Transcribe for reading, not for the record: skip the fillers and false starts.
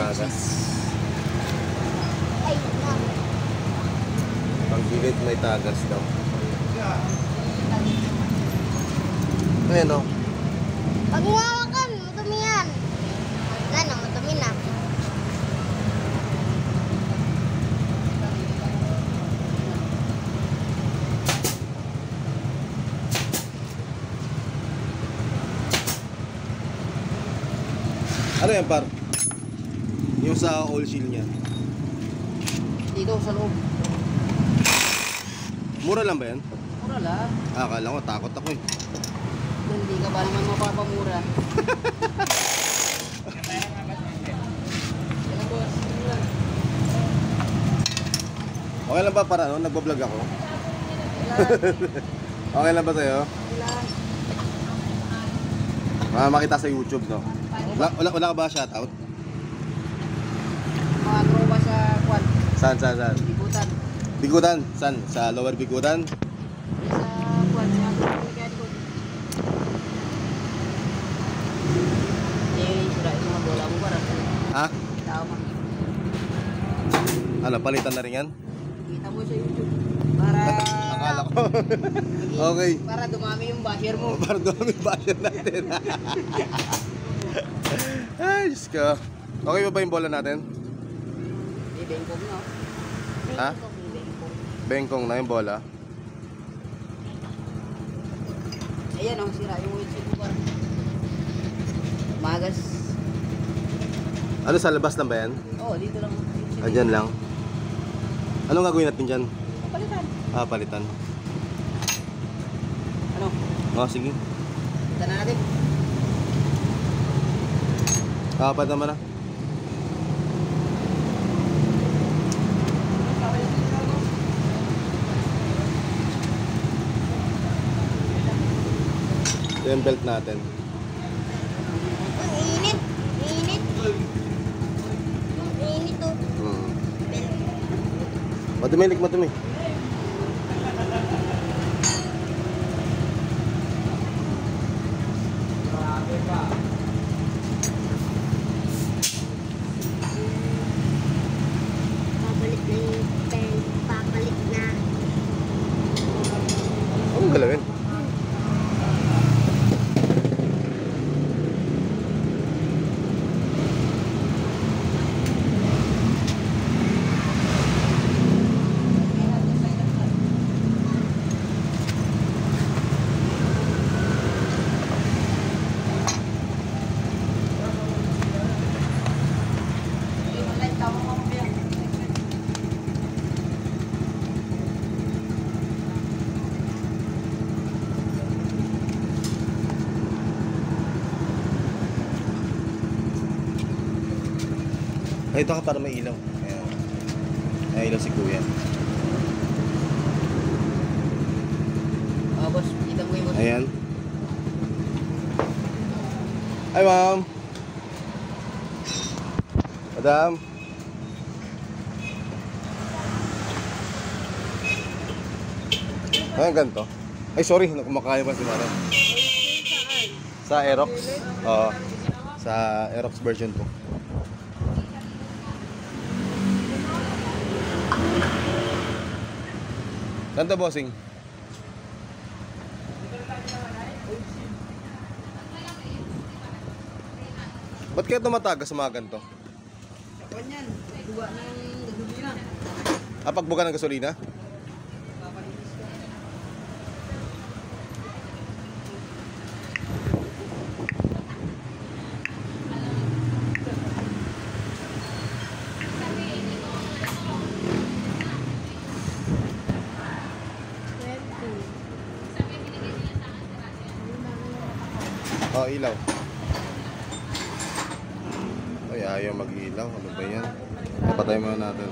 tagas. Ay, na. Pang gilid may tagas daw. Ayan o. Pag ngawakan, madumi yan. Wala na, madumi na. Ano yan par? Yung sa oil seal niya. Dito sa loob. Mura lang ba yan? Mura lang. Akala ko, takot ako eh. Hindi ka ba naman mapapamura? Yan boss. Okay lang ba para ano? Nagbablog ako? Okay lang ba sa'yo? Makita sa YouTube, no? Wala ka ba shoutout? Mga tropa sa kwan. Saan? Bigutan. Bigutan? Saan? Sa Lower Bigutan? Sa kwan. Sa kwan ko. Sura yung mga bola mo para. Ha? Tao man. Ano, palitan na rin yan? Kita mo sa YouTube. Para... Akala ko. Okay. Para dumami yung basher mo. Para dumami basher natin. Ay, Diyos ka. Okay ba yung bola natin? Bengkong no? Ha? Bengkong. Bengkong na yung bola. Ayan oh, sira yung windshield mo para. Magas. Ano, sa labas lang ba yan? Oo, dito lang. Andyan lang. Anong gagawin natin dyan? Palitan. Palitan. Ano? Sige. Palitan na natin. Kapat naman na. Ito yung belt natin. Ang init. Init. Init to. Madumi. Papalit na yung pen. Papalit na. Anong galawin? Ay, ito ka para may ilaw. Ayan. May ilaw si kuya. Boss, kita mo yung boss. Ayan. Hi, ma'am. Madam. Ayan, ganito. Ay, sorry. Kumakain pa si madam. Sa Aerox. Oo. Sa Aerox version 2. Ganito, bossing. Ba't kaya tumatagas sa mga ganito? Kwan yan. Buga ng gasolina. Pagbuga ng gasolina? Papalitis ka. Ilaw. Ay, ayaw mag-ilaw. Ano ba yan? Papatay muna natin.